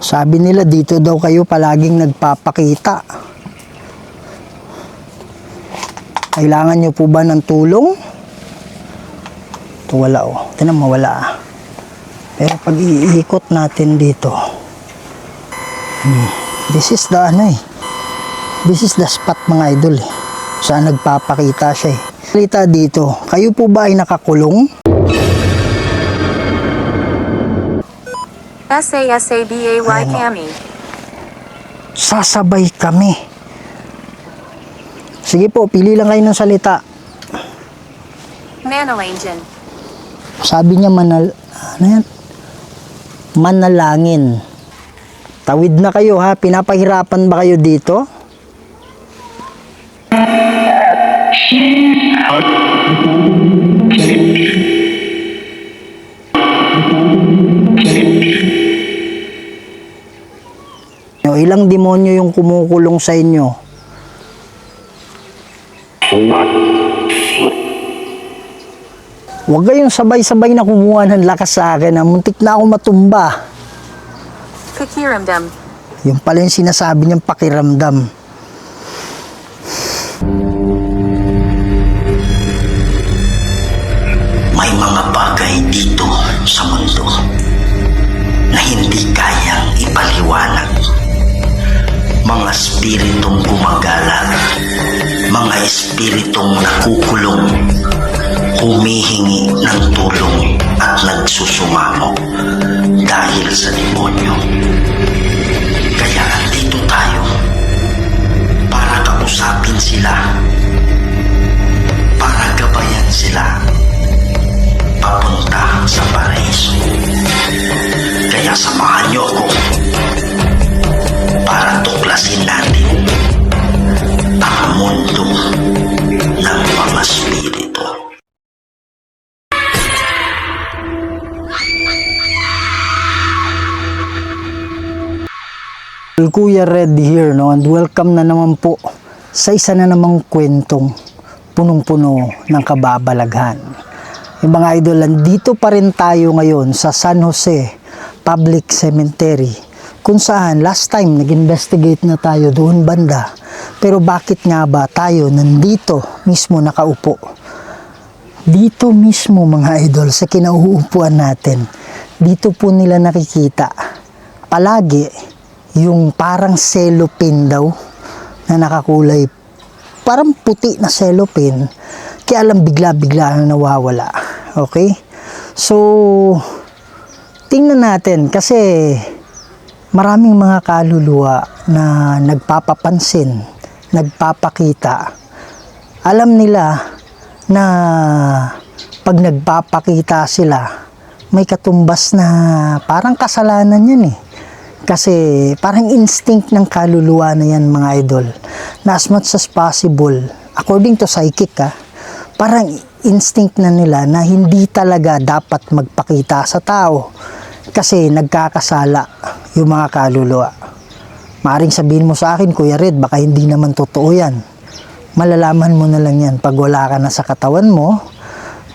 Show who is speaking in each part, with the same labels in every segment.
Speaker 1: Sabi nila dito daw kayo palaging nagpapakita. Kailangan nyo po ba ng tulong? Ito wala oh. Ito na mawala. Pero pag iikot natin dito, this is the this is the spot mga idol eh. Saan nagpapakita siya eh. Salita dito, kayo po ba ay nakakulong?
Speaker 2: SASABAY Kami.
Speaker 1: Sasabay kami. Sige po, pili lang kayo ng salita.
Speaker 2: Manalangin.
Speaker 1: Sabi niya manalangin. Tawid na kayo ha, pinapahirapan ba kayo dito? Ilang demonyo yung kumukulong sa inyo? Huwag kayong sabay-sabay na kumuha ng lakas sa akin. Muntik na ako matumba.
Speaker 2: Pakiramdam.
Speaker 1: Yung pala yung sinasabi niyang pakiramdam.
Speaker 3: May mga bagay dito sa mundo na hindi kayang ipaliwanag. Mga espiritong gumagala, mga espiritong nakukulong, humihingi ng tulong at nagsusumamo dahil sa demonyo. Kaya andito tayo para kausapin sila, para gabayan sila papunta sa paraiso. Kaya samahan niyo ako para tuklasin natin ang mundo ng mga spirito.
Speaker 1: Kuya Red here, no? And welcome na naman po sa isa na namang kwentong punong-puno ng kababalaghan. Yung mga idol, dito pa rin tayo ngayon sa San Jose Public Cemetery, kung saan last time nag-investigate na tayo doon banda. Pero bakit nga ba tayo nandito mismo nakaupo? Dito mismo mga idol, sa kinauupuan natin, dito po nila nakikita palagi yung parang cellophane daw na nakakulay, parang puti na cellophane, kaya lang bigla-bigla na nawawala. Okay? So, tingnan natin kasi maraming mga kaluluwa na nagpapapansin, nagpapakita. Alam nila na pag nagpapakita sila, may katumbas na parang kasalanan yan eh. Kasi parang instinct ng kaluluwa na yan mga idol, na as much as possible, according to psychic parang instinct na nila na hindi talaga dapat magpakita sa tao kasi nagkakasala yung mga kaluluwa. Maaring sabihin mo sa akin, Kuya Red, baka hindi naman totoo yan. Malalaman mo na lang yan pag wala ka na sa katawan mo,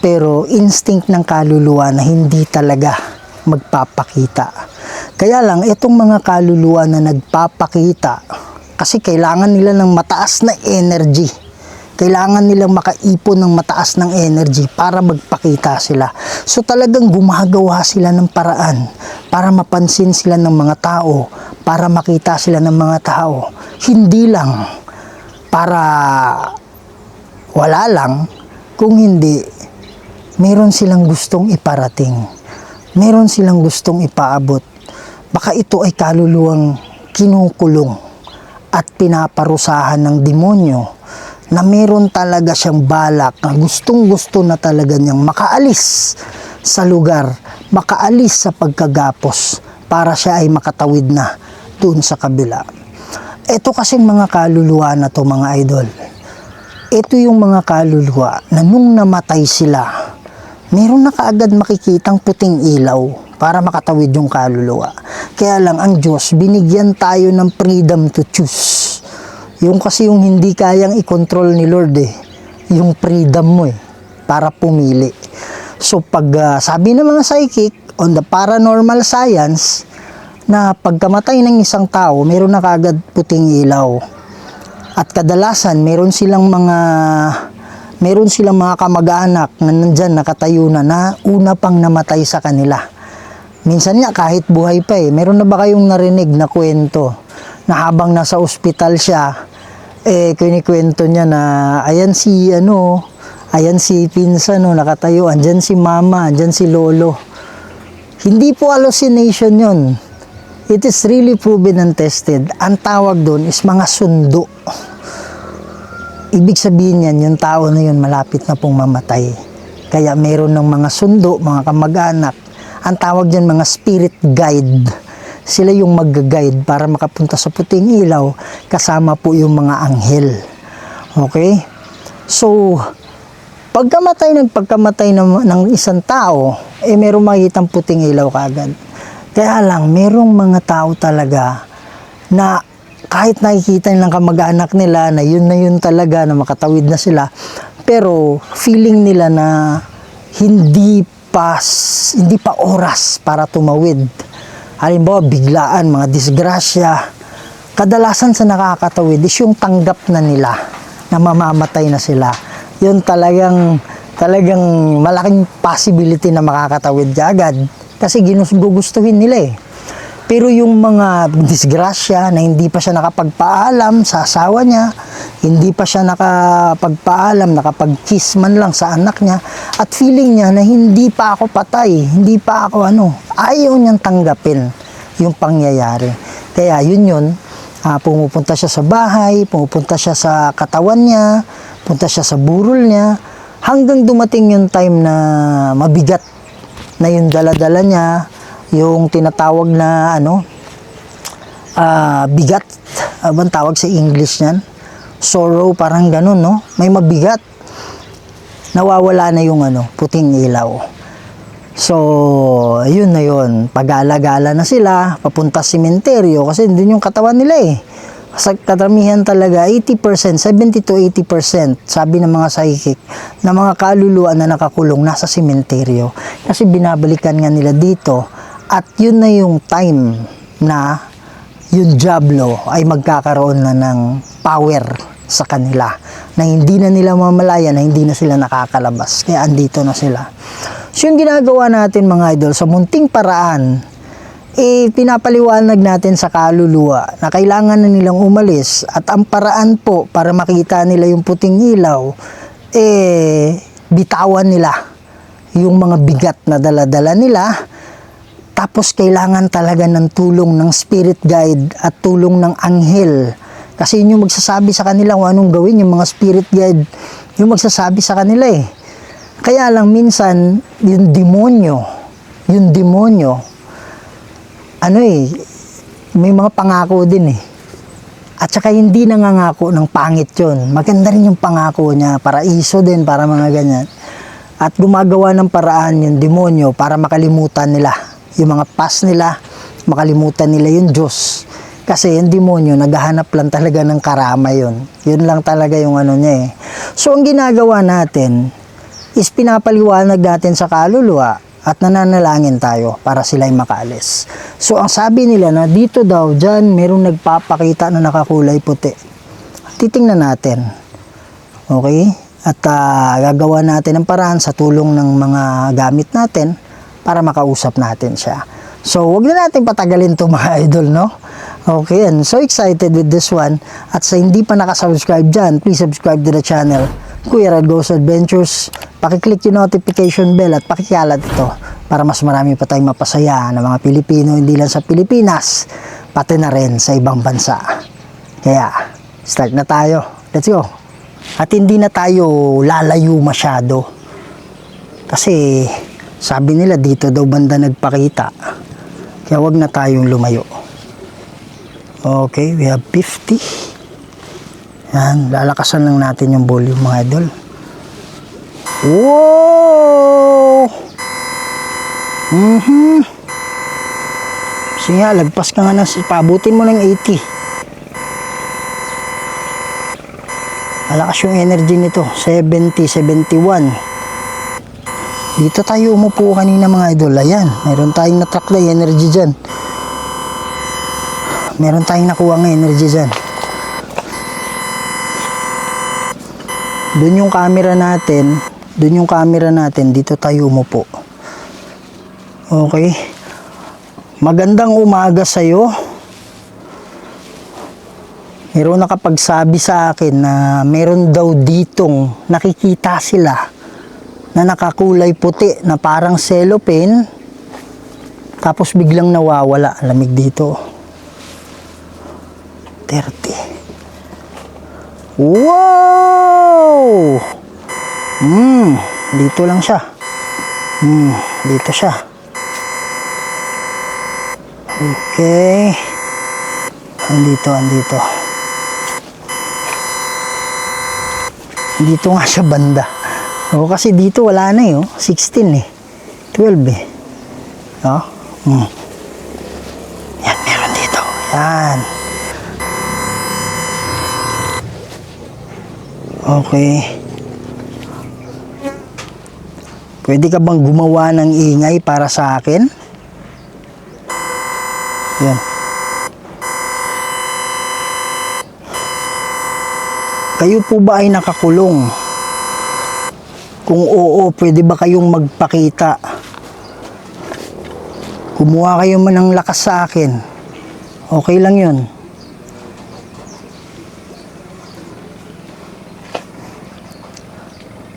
Speaker 1: pero instinct ng kaluluwa na hindi talaga magpapakita. Kaya lang, itong mga kaluluwa na nagpapakita, kasi kailangan nila ng mataas na energy. Kailangan nilang makaipon ng mataas ng energy para magpakita sila. So talagang gumagawa sila ng paraan para mapansin sila ng mga tao, para makita sila ng mga tao. Hindi lang para wala lang, kung hindi, meron silang gustong iparating. Meron silang gustong ipaabot. Baka ito ay kaluluwang kinukulong at pinaparusahan ng demonyo na meron talaga siyang balak na gustong-gusto na talaga niyang makaalis sa lugar, makaalis sa pagkagapos para siya ay makatawid na doon sa kabila. Ito kasing mga kaluluwa na to mga idol. Ito yung mga kaluluwa na nung namatay sila, meron na kaagad makikitang puting ilaw para makatawid yung kaluluwa. Kaya lang ang Diyos, binigyan tayo ng freedom to choose. Yung kasi yung hindi kayang i-control ni Lord yung freedom mo para pumili. So pag sabi ng mga psychic on the paranormal science, na pagkamatay ng isang tao, meron na kaagad puting ilaw. At kadalasan, meron silang mga kamag-anak na nandyan nakatayo na una pang namatay sa kanila. Minsan nga kahit buhay pa meron na ba kayong narinig na kwento na habang nasa ospital siya, kinikwento niya na ayan si pinsan nakatayo, andyan si mama, andyan si lolo. Hindi po hallucination yun. It is really proven and tested. Ang tawag doon is mga sundo. Ibig sabihin yan, yung tao na yun malapit na pong mamatay. Kaya meron ng mga sundo, mga kamag-anak. Ang tawag dyan mga spirit guide. Sila yung mag-guide para makapunta sa puting ilaw kasama po yung mga anghel. Okay? So, pagkamatay ng isang tao, meron makikitang puting ilaw kaagad. Kaya lang, merong mga tao talaga na kahit nakikita nilang kamag-anak nila na yun talaga, na makatawid na sila, pero feeling nila na hindi pa oras para tumawid. Halimbawa, biglaan, mga disgrasya. Kadalasan sa nakakatawid is yung tanggap na nila na mamamatay na sila. Yun talagang malaking possibility na makakatawid ka agad. Kasi gugustuhin nila Pero yung mga disgrasya na hindi pa siya nakapagpaalam sa asawa niya, hindi pa siya nakapagpaalam, nakapag-kiss man lang sa anak niya, at feeling niya na hindi pa ako patay, hindi pa ako ayaw niyang tanggapin yung pangyayari. Kaya yun, pumupunta siya sa bahay, pumupunta siya sa katawan niya, punta siya sa burol niya, hanggang dumating yung time na mabigat na yung dala-dala niya, yung tinatawag na bigat, bang tawag sa English niyan? Sorrow, parang ganun, no? May mabigat. Nawawala na yung puting ilaw. So, yun na yun. Pag-alagala na sila, papunta sa sementeryo, kasi doon yung katawan nila Sa karamihan talaga, 80%, 70 to 80%, sabi ng mga psychic, na mga kaluluwa na nakakulong nasa sementeryo. Kasi binabalikan nga nila dito, at yun na yung time na yung Diablo ay magkakaroon na ng power sa kanila, na hindi na nila mamalaya, na hindi na sila nakakalabas. Kaya andito na sila. So yung ginagawa natin mga idol, sa munting paraan, pinapaliwanag natin sa kaluluwa na kailangan na nilang umalis, at ang paraan po para makita nila yung puting ilaw, bitawan nila yung mga bigat na dala-dala nila, tapos kailangan talaga ng tulong ng spirit guide at tulong ng anghel, kasi yun yung magsasabi sa kanila kung anong gawin. Yung mga spirit guide yung magsasabi sa kanila Kaya lang minsan yung demonyo may mga pangako din At saka hindi nangangako ng pangit yun. Maganda rin yung pangako niya, paraiso din, para mga ganyan. At gumagawa ng paraan yung demonyo para makalimutan nila yung mga past nila, makalimutan nila yung Diyos. Kasi yung demonyo, naghahanap lang talaga ng karama yun. Yun lang talaga yung niya So, ang ginagawa natin is pinapaliwanag natin sa kaluluwa at nananalangin tayo para sila'y makaalis. So, ang sabi nila na dito daw, dyan, merong nagpapakita na nakakulay puti. Titingnan natin. Okay? At gagawa natin ang paraan sa tulong ng mga gamit natin para makausap natin siya. So, wag na natin patagalin to mga idol, no? Okay, and so excited with this one. At sa hindi pa nakasubscribe dyan, please subscribe to the channel, Kuya Rad Goes Adventures. Pakiclick yung notification bell at pakikalat ito para mas marami pa tayong mapasaya ng mga Pilipino, hindi lang sa Pilipinas, pati na rin sa ibang bansa. Kaya, start na tayo. Let's go. At hindi na tayo lalayo masyado. Kasi, sabi nila dito daw banda nagpakita. Kaya wag na tayong lumayo. Okay, we have 50. Yan, lalakasan lang natin yung volume mga idol. Wow! Sige nga, lagpas ka nga na, pabutin mo ng 80. Malakas yung energy nito, 70, 71. Dito tayo umupo kanina mga idol. Ayan, mayroon tayong na-track na energy dyan. Meron tayong nakuha ng energy dyan. Doon yung camera natin. Doon yung camera natin. Dito tayo umupo. Okay. Magandang umaga sa'yo. Meron nakapagsabi sa akin na meron daw ditong nakikita sila na nakakulay puti na parang cellophane tapos biglang nawawala. Lamig dito. 30. Wow! Dito lang siya. Dito siya. Okay. Andito. Dito nga siya banda. O kasi dito wala na eh. 16 eh. 12 eh. O. Yan, meron dito. Yan. Okay. Pwede ka bang gumawa ng ingay para sa akin? Yan. Kayo po ba ay nakakulong? Kung oo, pwede ba kayong magpakita? Kumuha kayo man ng lakas sa akin. Okay lang yun.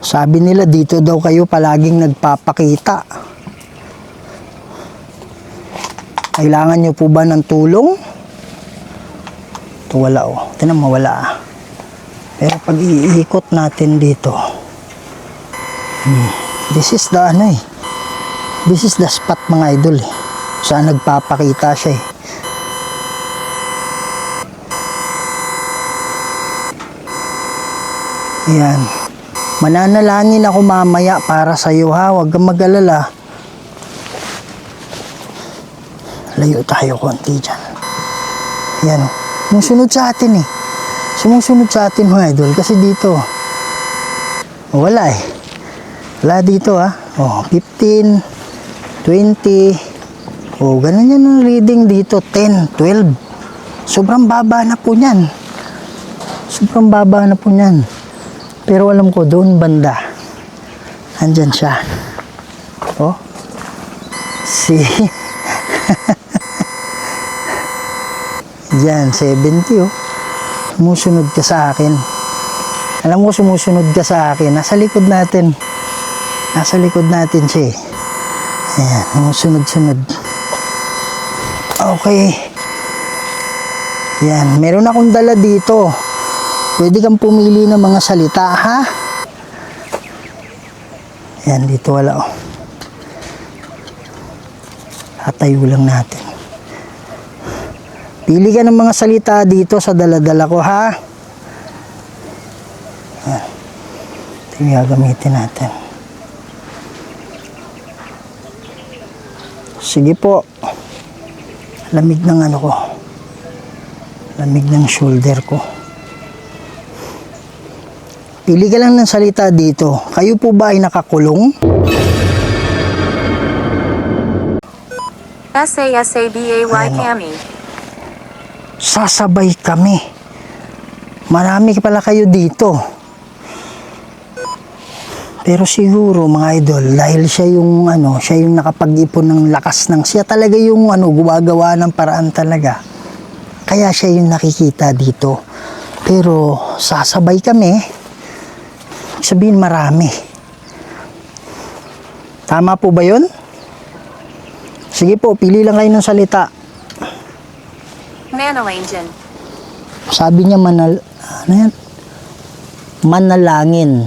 Speaker 1: Sabi nila dito daw kayo palaging nagpapakita. Kailangan nyo po ba ng tulong? Ito wala oh. Tinan mo wala. Pero pag iikot natin dito, this is the ano eh. This is the spot mga idol eh. Saan nagpapakita siya eh. Ayan. Mananalangin ako mamaya para sa iyo ha. Huwag kang mag-alala. Layo tayo konti dyan. Ayan o. Sumusunod sa atin eh. Sumusunod sa atin mga idol. Kasi dito. Wala eh. Wala dito ha. 15, 20. Ganun yan ang reading dito. 10, 12. Sobrang baba na po niyan. Sobrang baba na po niyan. Pero alam ko doon banda. Andyan siya. See? Yan, 70 Sumusunod ka sa akin. Alam ko sumusunod ka sa akin. Nasa likod natin. Nasa likod natin siya. Ayan, sumusunod-sunod. Okay. Yan, meron akong dala dito. Pwede kang pumili ng mga salita, ha? Yan, dito wala, Hatayo lang natin. Pili ka ng mga salita dito sa dala-dala ko, ha? Yan. Ito yung gagamitin natin. Sige po. Lamig ng ano ko. Lamig ng shoulder ko. Pili ka lang ng salita dito. Kayo po ba ay nakakulong?
Speaker 2: SASABAY Cami.
Speaker 1: Sasabay kami. Marami pala kayo dito. Pero siguro mga idol, dahil siya yung siya yung nakapag-ipon ng lakas ng siya talaga yung gumagawa ng paraan talaga. Kaya siya yung nakikita dito. Pero sasabay kami. Sabihin marami. Tama po ba yun? Sige po, pili lang kayo ng salita.
Speaker 2: Manalangin.
Speaker 1: Sabi niya manalangin.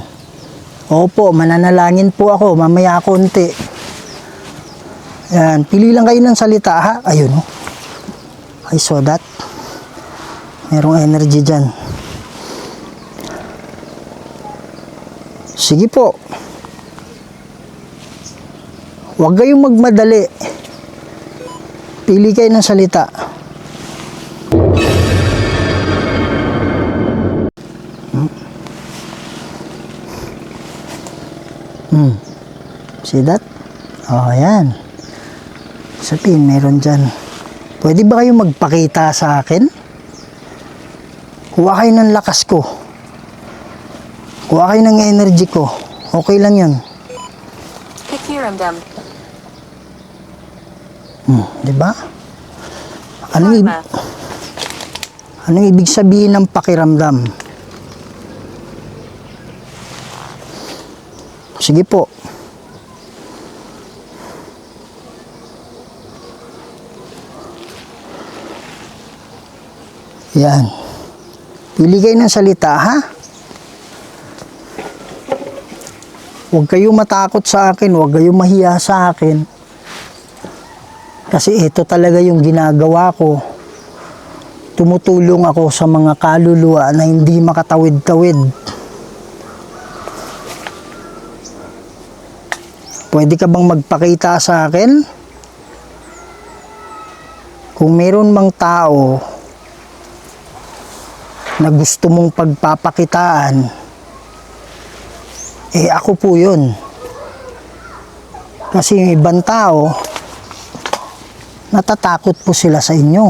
Speaker 1: Opo, mananalangin po ako. Mamaya konti. Yan, pili lang kayo ng salita ha. Ayun I saw that. Merong energy dyan. Sige po. Huwag kayong magmadali. Pili kayo ng salita. See that? Yan. Sabihin, meron dyan. Pwede ba kayo magpakita sa akin? Kuha kayo ng lakas ko. Kuha kayo ng energy ko. Okay lang yun.
Speaker 2: Pakiramdam.
Speaker 1: Di ba? Anong,
Speaker 2: Karma.
Speaker 1: anong ibig sabihin ng pakiramdam? Sige po. Yan. Pili kayo ng salita, ha? Huwag kayong matakot sa akin, huwag kayong mahiya sa akin. Kasi ito talaga yung ginagawa ko. Tumutulong ako sa mga kaluluwa na hindi makatawid-tawid. Pwede ka bang magpakita sa akin? Kung meron mang tao na gusto mong pagpapakitaan, ako po yun. Kasi yung ibang tao, natatakot po sila sa inyo.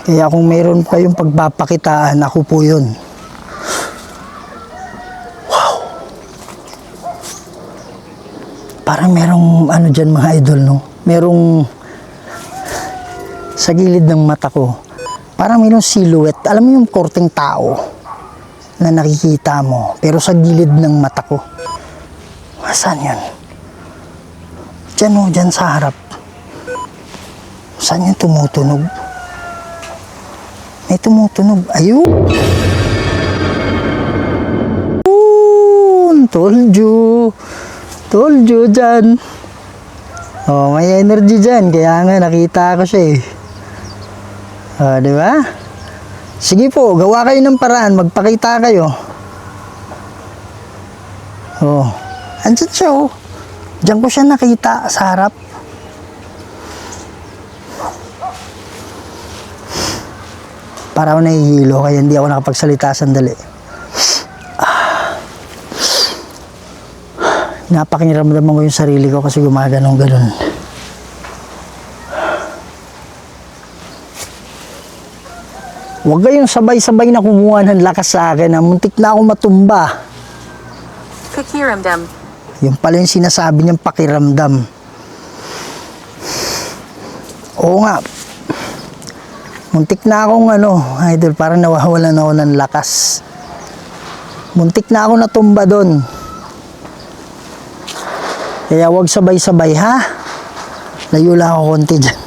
Speaker 1: Kaya kung meron pa yung pagpapakitaan, ako po yun. Wow! Parang merong ano dyan mga idol, no? Merong sa gilid ng mata ko, parang mayroong silhouette. Alam mo yung korteng tao na nakikita mo, pero sa gilid ng mata ko. Saan yun? Diyan o, dyan sa harap. Saan yung tumutunog? May tumutunog. Ayun! Told you. Told you dyan. Oh, may energy dyan. Kaya nga nakita ko siya eh. Di ba? Sige po, gawa kayo ng paraan, magpakita kayo. Oh, andyan siya oh. Diyan ko siya nakita sa harap. Para ako nahihilo, kaya hindi ako nakapagsalita sandali. Napakiramdaman ko yung sarili ko kasi gumaganong ganun. Huwag kayong sabay-sabay na kumuha ng lakas sa akin. Muntik na ako matumba.
Speaker 2: Pakiramdam.
Speaker 1: Yung pala yung sinasabi niyang pakiramdam. Oo nga. Muntik na akong idol, parang nawawalan ako ng lakas. Muntik na ako natumba doon. Kaya huwag sabay-sabay ha. Layo lang ako konti dyan.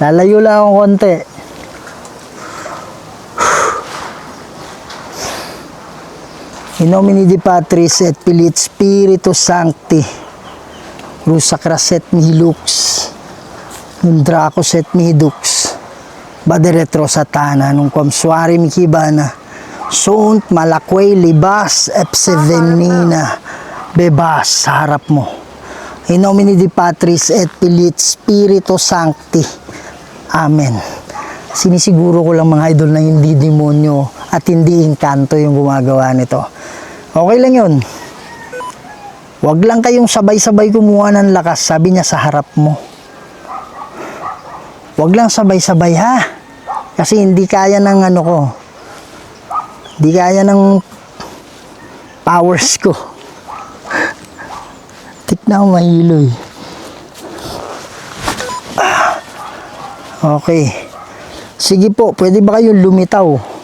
Speaker 1: Lalayo lang ako konti. In nomine Dei Patris et Filii et Spiritus Sancti. Rusa craset mihi lux. Num dracos et mihi dux. Baderetro satana num quam suare mihi bana. Sunt malaquei libas epse venina. Bebas sa harap mo. In nomine Dei Patris et Filii et Spiritus Sancti. Amen. Sinisiguro ko lang mga idol na hindi demonyo at hindi engkanto yung gumagawa nito. Okay lang yun. Huwag lang kayong sabay-sabay kumuha ng lakas, sabi niya sa harap mo. Huwag lang sabay-sabay ha. Kasi hindi kaya ng ko. Hindi kaya ng powers ko. Tik na ako mahilo eh. Okay. Sige po, pwede ba kayong lumitaw?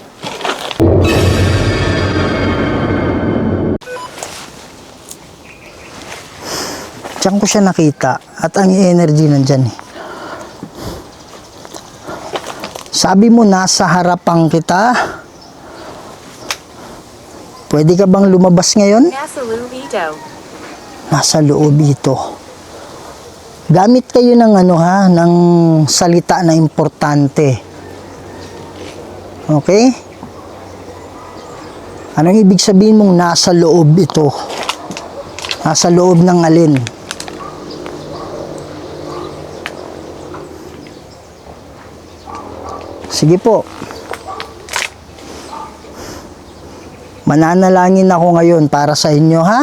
Speaker 1: Diyan ko siya nakita at ang energy nandyan eh. Sabi mo nasa harapan kita. Pwede ka bang lumabas ngayon?
Speaker 2: Nasa Lubito.
Speaker 1: Nasa loob ito. Gamit kayo ng ng salita na importante. Okay? Anong ibig sabihin mong nasa loob ito? Nasa loob ng alin? Sige po. Mananalangin ako ngayon para sa inyo, ha?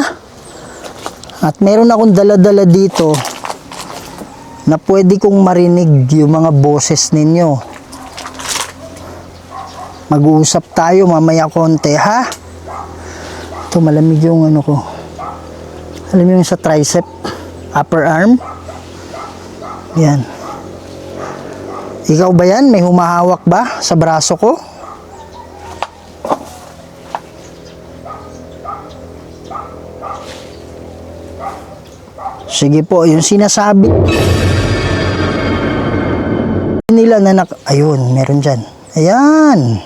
Speaker 1: At meron akong dala-dala dito na pwede kong marinig yung mga boses ninyo. Mag-uusap tayo mamaya konti, ha? Ito, malamig yung ano ko. Alam mo yung sa tricep, upper arm? Yan. Ikaw ba yan? May humahawak ba sa braso ko? Sige po, yung sinasabi nila na ayun, meron dyan. Ayan.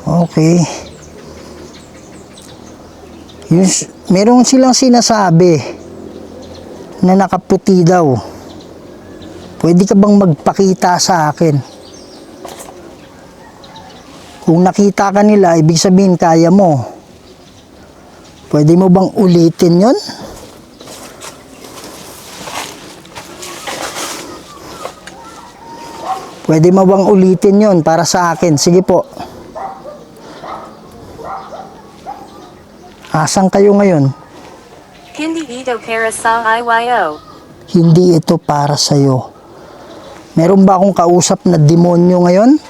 Speaker 1: Okay. Yung, meron silang sinasabi na nakaputi daw. Pwede ka bang magpakita sa akin? Kung nakita ka nila, ibig sabihin kaya mo. Pwede mo bang ulitin yon? Pwede mo bang ulitin yon para sa akin? Sige po. Asan kayo ngayon?
Speaker 2: Hindi ito para sa iyo.
Speaker 1: Hindi ito para sa'yo. Meron ba akong kausap na demonyo ngayon?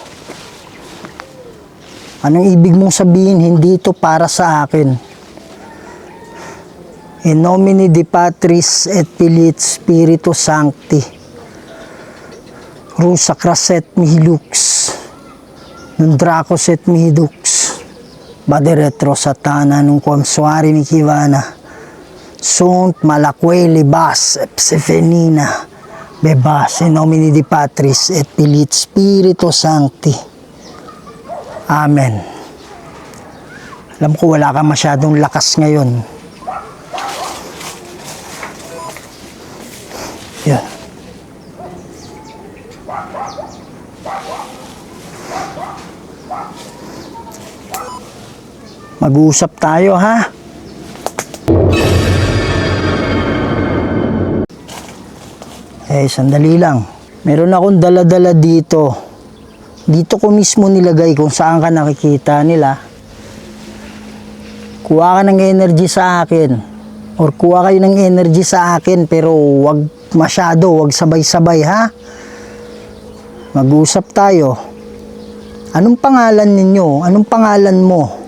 Speaker 1: Anong ibig mong sabihin, hindi ito para sa akin? In nomine Dei Patris et Filii et Spiritus Sancti. Rusa craset mihi lux, non dracos et mihi dux, bade retro satana nung quam suari mi kivana, sunt malaqueli bas psefenina, bebas in nomine Dei Patris et Filii et Spiritus Sancti. Amen. Alam ko wala ka masyadong lakas ngayon. Yan. Mag-uusap tayo, ha? Sandali lang. Meron akong dala-dala dito. Dito ko mismo nilagay kung saan ka nakikita nila. Kuha ka ng energy sa akin. Or kuha kayo ng energy sa akin, pero wag masyado, wag sabay-sabay, ha? Mag-uusap tayo. Anong pangalan ninyo? Anong pangalan mo?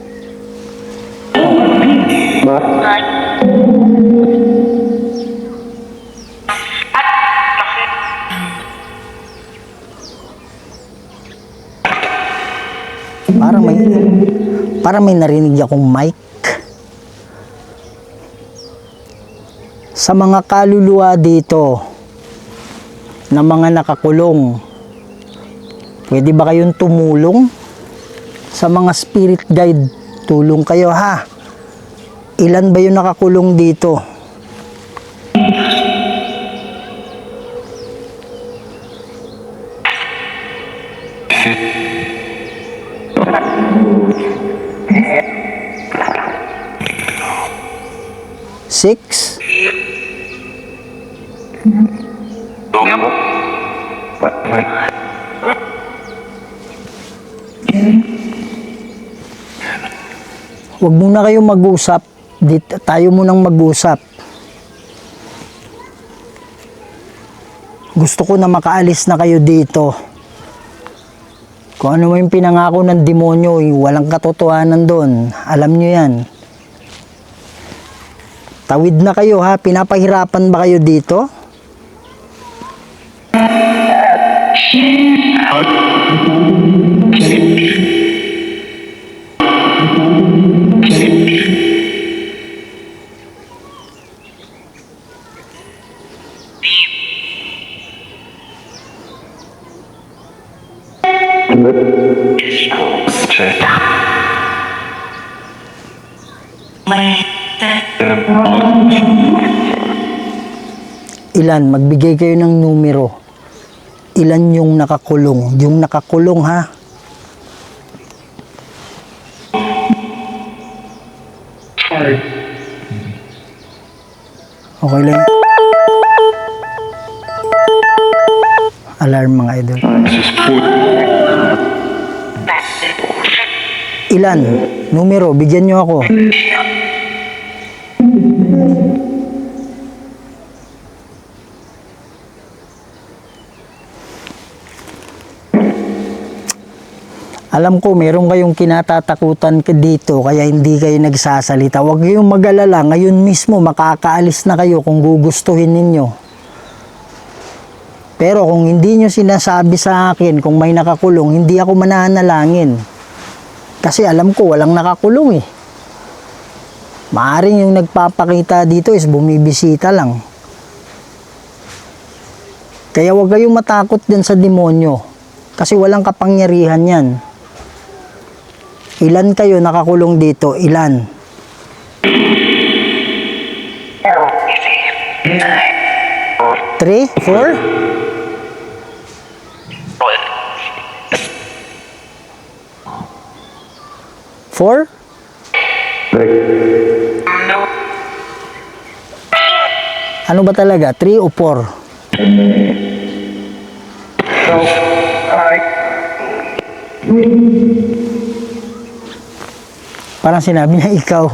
Speaker 1: Parang may narinig akong mic. Sa mga kaluluwa dito na mga nakakulong, pwede ba kayong tumulong? Sa mga spirit guide, tulong kayo, ha? Ilan ba yung nakakulong dito? Six? Huwag muna kayong mag-usap. Tayo munang mag-usap. Gusto ko na makaalis na kayo dito. Kung ano yung pinangako ng demonyo, walang katotohanan doon. Alam nyo yan. Tawid na kayo, ha? Pinapahirapan ba kayo dito? Ilan? Magbigay kayo ng numero. Ilan yung nakakulong? Yung nakakulong, ha? Okay lang. Alarm, mga idol. Ilan? Numero, bigyan nyo ako. Alam ko, meron kayong kinatatakutan dito, kaya hindi kayo nagsasalita. Huwag kayong mag-alala, ngayon mismo makakaalis na kayo kung gugustuhin ninyo. Pero kung hindi nyo sinasabi sa akin, kung may nakakulong, hindi ako mananalangin. Kasi alam ko, walang nakakulong eh. Maaring yung nagpapakita dito is bumibisita lang. Kaya huwag kayong matakot din sa demonyo. Kasi walang kapangyarihan yan. Ilan kayo nakakulong dito? Ilan? 3? 4? 4? Ano ba talaga? 3 o 4? Parang sinabi niya ikaw.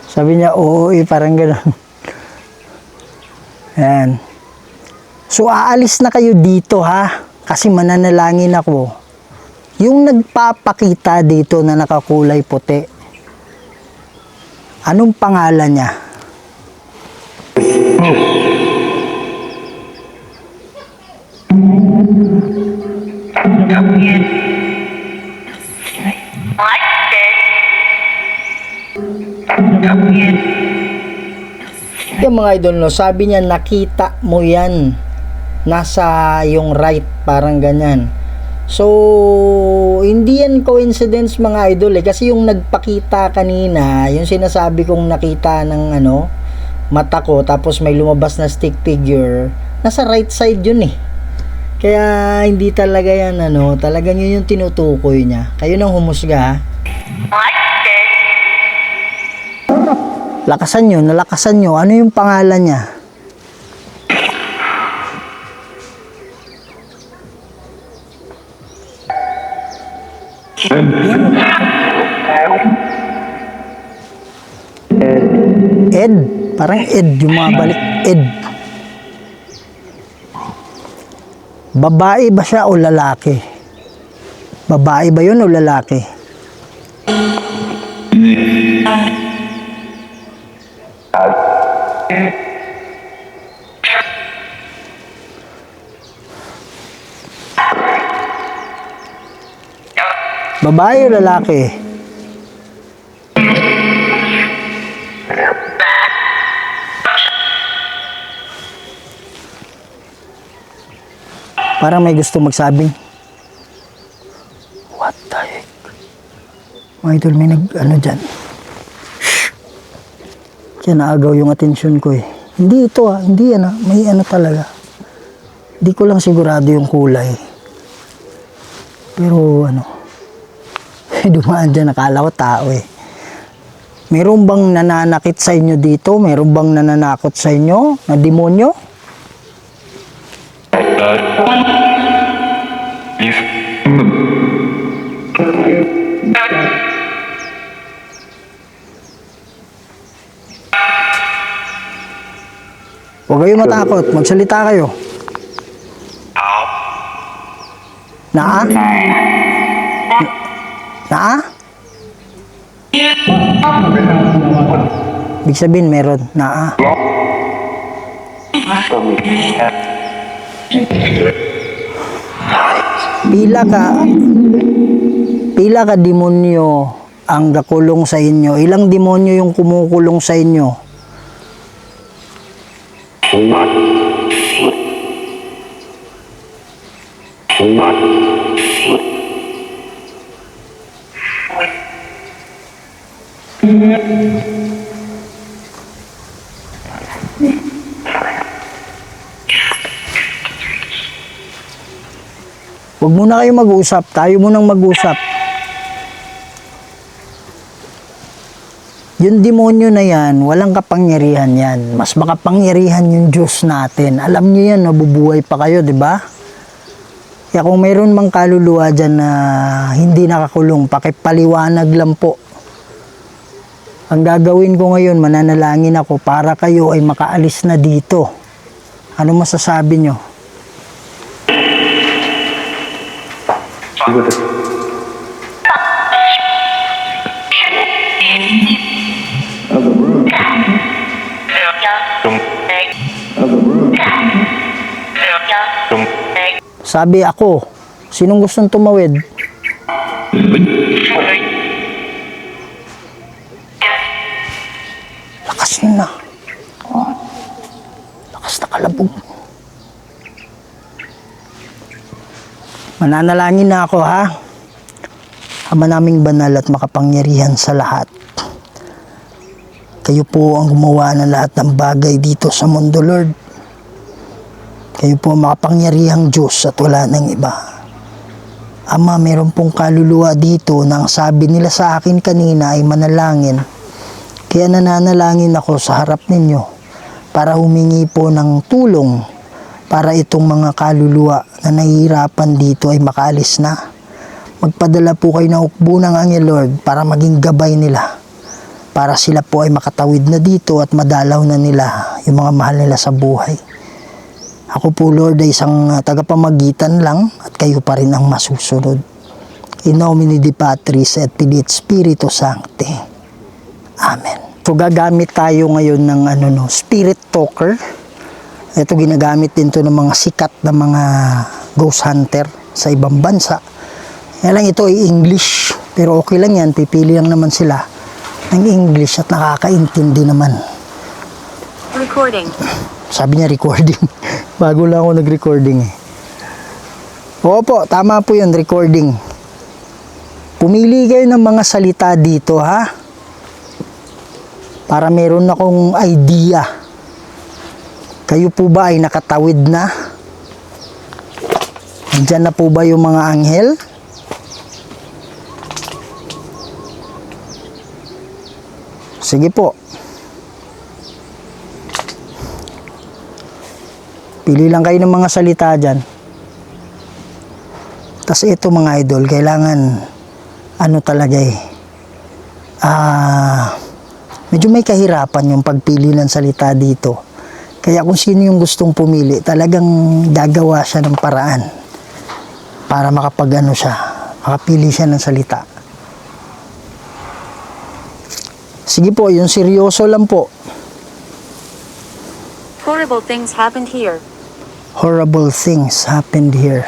Speaker 1: Sabi niya oo parang gano'n. Ayan. So aalis na kayo dito ha. Kasi mananalangin ako. Yung nagpapakita dito na nakakulay puti. Anong pangalan niya? Yung mga idol, no, sabi niya nakita mo yan. Nasa yung right, parang ganyan. So, hindi yan coincidence mga idol eh. Kasi yung nagpakita kanina, yung sinasabi kong nakita ng mata ko, tapos may lumabas na stick figure, nasa right side yun eh. Kaya hindi talaga yan talagang yun yung tinutukoy niya. Kayo nang humusga ha. Lakasan nyo, nalakasan nyo. Ano yung pangalan niya? Ed. Parang Ed, yung mga balik. Ed. Babae ba siya o lalaki? Babae ba yun o lalaki? Babae o lalaki? Parang may gusto magsabing. What the heck? Mga idol, may dyan. Kaya naagaw yung atensyon ko eh. Hindi ito hindi yan may talaga. Hindi ko lang sigurado yung kulay. Pero dumaan dyan, nakala ko tao eh. Meron bang nananakit sa inyo dito? Meron bang nananakot sa inyo na demonyo? Huwag kayong matakot. Magsalita kayo. Naa? Naa? Ibig sabihin meron. Naa? Pila ka demonyo ang gakulong sa inyo? Ilang demonyo yung kumukulong sa inyo? Huwag muna kayo mag-usap. Tayo munang mag-usap. Yung demonyo na yan, walang kapangyarihan yan. Mas makapangyarihan yung Diyos natin. Alam niyo yan, nabubuhay pa kayo, di ba? Kaya kung mayroon mang kaluluwa dyan na hindi nakakulong, pakipaliwanag lang po. Ang gagawin ko ngayon, mananalangin ako para kayo ay makaalis na dito. Ano masasabi nyo? Sabi ako, sinong gustong tumawid? Lakas nyo na. Lakas na kalabog. Mananalangin na ako, ha? Ama naming banal at makapangyarihan sa lahat. Kayo po ang gumawa ng lahat ng bagay dito sa mundo, Lord. Kayo po ang makapangyarihang Diyos at wala nang iba. Ama, meron pong kaluluwa dito na ang sabi nila sa akin kanina ay manalangin. Kaya nananalangin ako sa harap ninyo para humingi po ng tulong para itong mga kaluluwa na nahihirapan dito ay makaalis na. Magpadala po kayo ng ukbo ng Angel, Lord, para maging gabay nila. Para sila po ay makatawid na dito at madalaw na nila yung mga mahal nila sa buhay. Ako po, Lord, ay isang tagapamagitan lang at kayo pa rin ang masusunod. In nomine Dei Patris et Filii et Spiritus Sancti. Amen. So gagamit tayo ngayon ng spirit talker. Ito ginagamit din to ng mga sikat na mga ghost hunter sa ibang bansa. Kaya lang ito ay English, pero okay lang yan, pipili lang naman sila ng English at nakakaintindi naman.
Speaker 2: Recording.
Speaker 1: Sabi niya recording. Bago lang ako nag-recording eh. Opo, tama po yun, recording. Pumili kayo ng mga salita dito, ha? Para meron akong idea. Kayo po ba ay nakatawid na? Nandyan na po ba yung mga anghel? Sige po. Pili lang kayo ng mga salita dyan. Tapos ito mga idol, kailangan talaga medyo may kahirapan yung pagpili ng salita dito. Kaya kung sino yung gustong pumili, talagang gagawa siya ng paraan para makapili siya ng salita. Sige po, yung seryoso lang po.
Speaker 2: Horrible things happened here.
Speaker 1: Horrible things happened here.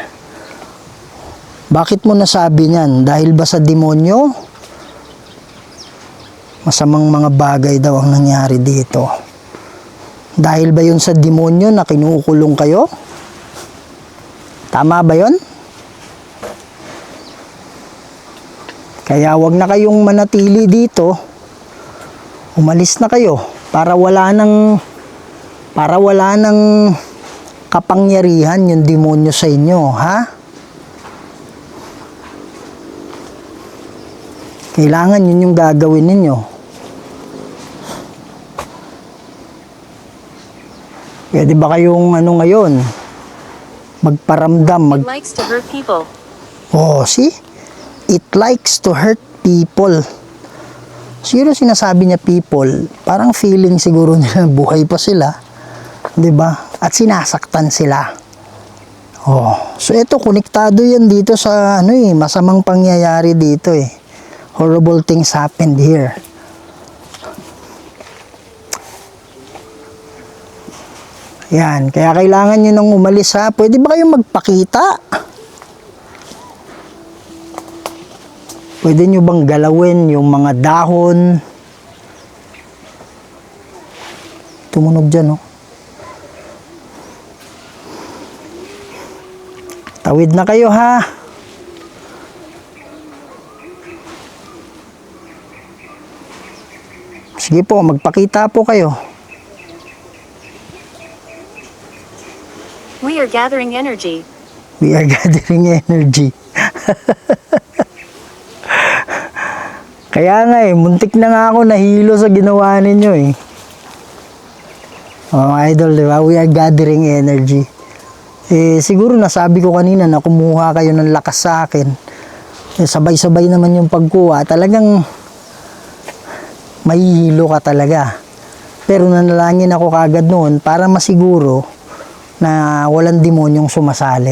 Speaker 1: Bakit mo nasabi niyan? Dahil ba sa demonyo? Masamang mga bagay daw ang nangyari dito. Dahil ba yun sa demonyo na kinukulong kayo? Tama ba yun? Kaya wag na kayong manatili dito. Umalis na kayo para wala nang kapangyarihan yung demonyo sa inyo, ha? Kailangan yun yung gagawin ninyo. Pwede ba kayong ngayon? Magparamdam.
Speaker 2: It likes to hurt people.
Speaker 1: Oh, see? It likes to hurt people. Siguro sinasabi niya people, parang feeling siguro nila buhay pa sila. 'Di ba? At sinasaktan sila. Oh, so ito konektado yan dito sa masamang pangyayari dito eh. Horrible things happened here. Yan, kaya kailangan nyo nang umalis, ha. Pwede ba kayong magpakita? Pwede nyo bang galawin yung mga dahon? Tumunog dyan, oh. Tawid na kayo, ha. Sige po, magpakita po kayo.
Speaker 2: We are gathering energy.
Speaker 1: We are gathering energy. Kaya nga muntik na nga ako nahilo sa ginawa ninyo eh. Oh, idol, diba? We are gathering energy. Siguro nasabi ko kanina na kumuha kayo ng lakas sa akin. Sabay-sabay naman yung pagkuha. Talagang mahihilo ka talaga. Pero nanalangin ako kagad noon para masiguro na walang demonyong sumasali.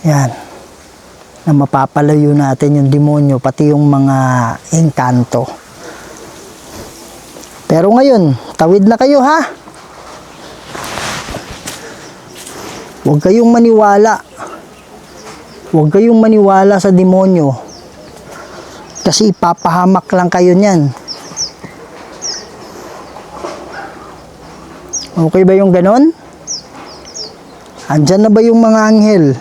Speaker 1: Yan. Na mapapalayo natin yung demonyo, pati yung mga engkanto. Pero ngayon, tawid na kayo, ha? Huwag kayong maniwala. Huwag kayong maniwala sa demonyo. Kasi ipapahamak lang kayo niyan. Okay ba yung ganon? Andyan na ba yung mga anghel?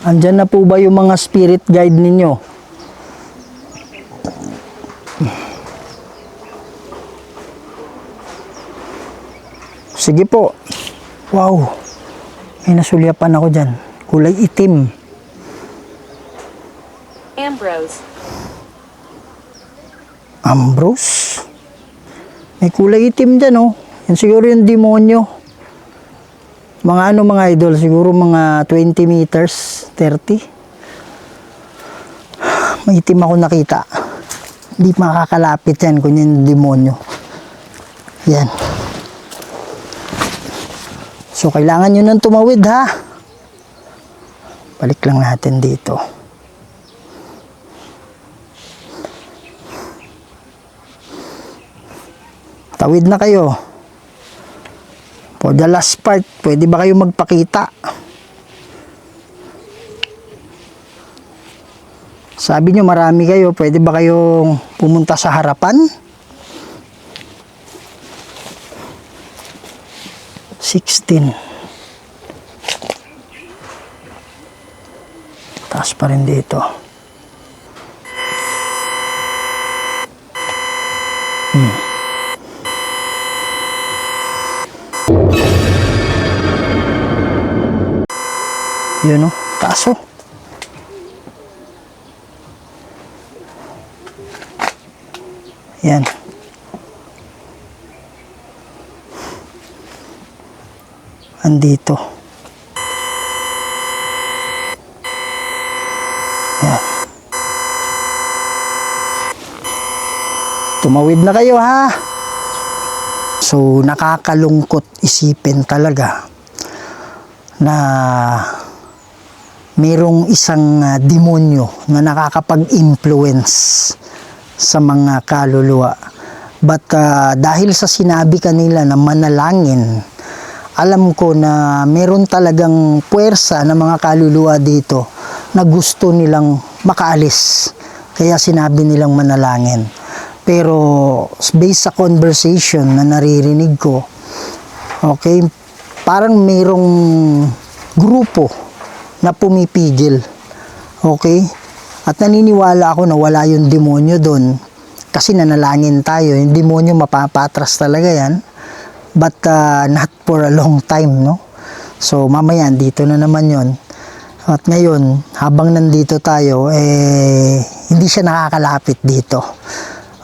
Speaker 1: Andyan na po ba yung mga spirit guide ninyo? Sige po. Wow. May nasulyapan ako dyan. Kulay itim.
Speaker 2: Ambrose.
Speaker 1: Ambrose? May kulay itim dyan, oh. Yan siguro yung demonyo. Mga ano mga idol, siguro mga 20 meters, 30. May itim ako nakita. Hindi makakalapit yan kung yan yung demonyo. Yan. So, kailangan nyo nang tumawid, ha? Balik lang natin dito. Tawid na kayo. For the last part, pwede ba kayo magpakita? Sabi nyo marami kayo, pwede ba kayong pumunta sa harapan? 16. Taas pa rin dito. Yun, oh, taas, oh. Yan. Andito. Yan. Tumawid na kayo, ha? So, nakakalungkot isipin talaga na mayroong isang demonyo na nakakapag-influence sa mga kaluluwa. But dahil sa sinabi kanila na manalangin, alam ko na meron talagang puwersa ng mga kaluluwa dito na gusto nilang makaalis. Kaya sinabi nilang manalangin. Pero based sa conversation na naririnig ko, okay, parang mayroong grupo na pumipigil. Okay? At naniniwala ako na wala yung demonyo doon kasi nanalangin tayo. Yung demonyo mapapatras talaga yan. But not for a long time, no? So mamaya dito na naman yon. At ngayon, habang nandito tayo, hindi siya nakakalapit dito.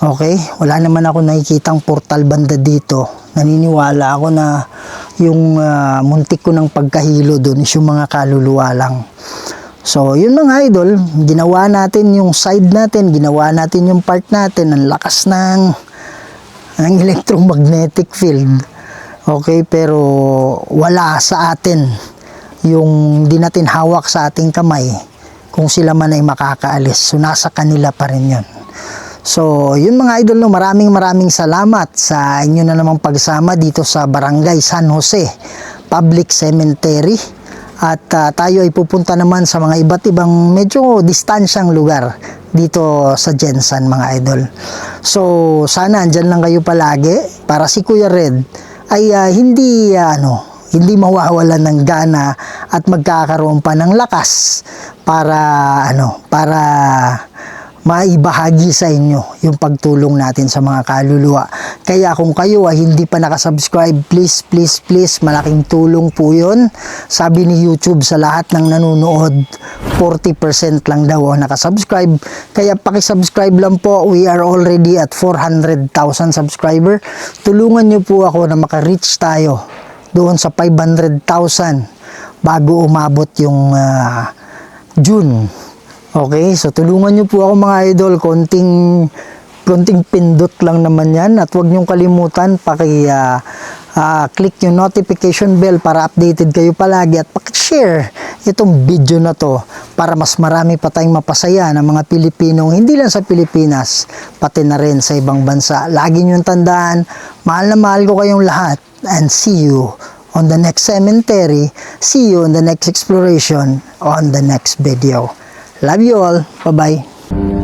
Speaker 1: Okay? Wala naman ako nakikitang portal banda dito. Naniniwala ako na yung muntik ko ng pagkahilo doon is yung mga kaluluwa lang. So, yun mga idol, ginawa natin yung side natin, ginawa natin yung part natin, ang lakas ng electromagnetic field. Okay, pero wala sa atin yung di natin hawak sa ating kamay kung sila man ay makakaalis. So, nasa kanila pa rin yun. So, yun mga idol, no, maraming salamat sa inyo na namang pagsama dito sa Barangay San Jose Public Cemetery. At tayo ay pupunta naman sa mga iba't ibang medyo distansyang lugar dito sa Jensan mga idol. So, sana andyan lang kayo palagi para si Kuya Red ay hindi mawawalan ng gana at magkakaroon pa ng lakas para maibahagi sa inyo yung pagtulong natin sa mga kaluluwa. Kaya kung kayo ay hindi pa nakasubscribe, please, malaking tulong po yun. Sabi ni YouTube sa lahat ng nanonood, 40% lang daw ang nakasubscribe. Kaya pakisubscribe lang po. We are already at 400,000 subscriber. Tulungan nyo po ako na maka-reach tayo doon sa 500,000 bago umabot yung June. Okay, so tulungan nyo po ako mga idol, konting pindot lang naman yan at huwag nyong kalimutan click yung notification bell para updated kayo palagi at paki-share itong video na to para mas marami pa tayong mapasaya ng mga Pilipinong hindi lang sa Pilipinas, pati na rin sa ibang bansa. Lagi niyong tandaan, mahal na mahal ko kayong lahat, and see you on the next cemetery, see you on the next exploration, on the next video. Love you all. Bye-bye.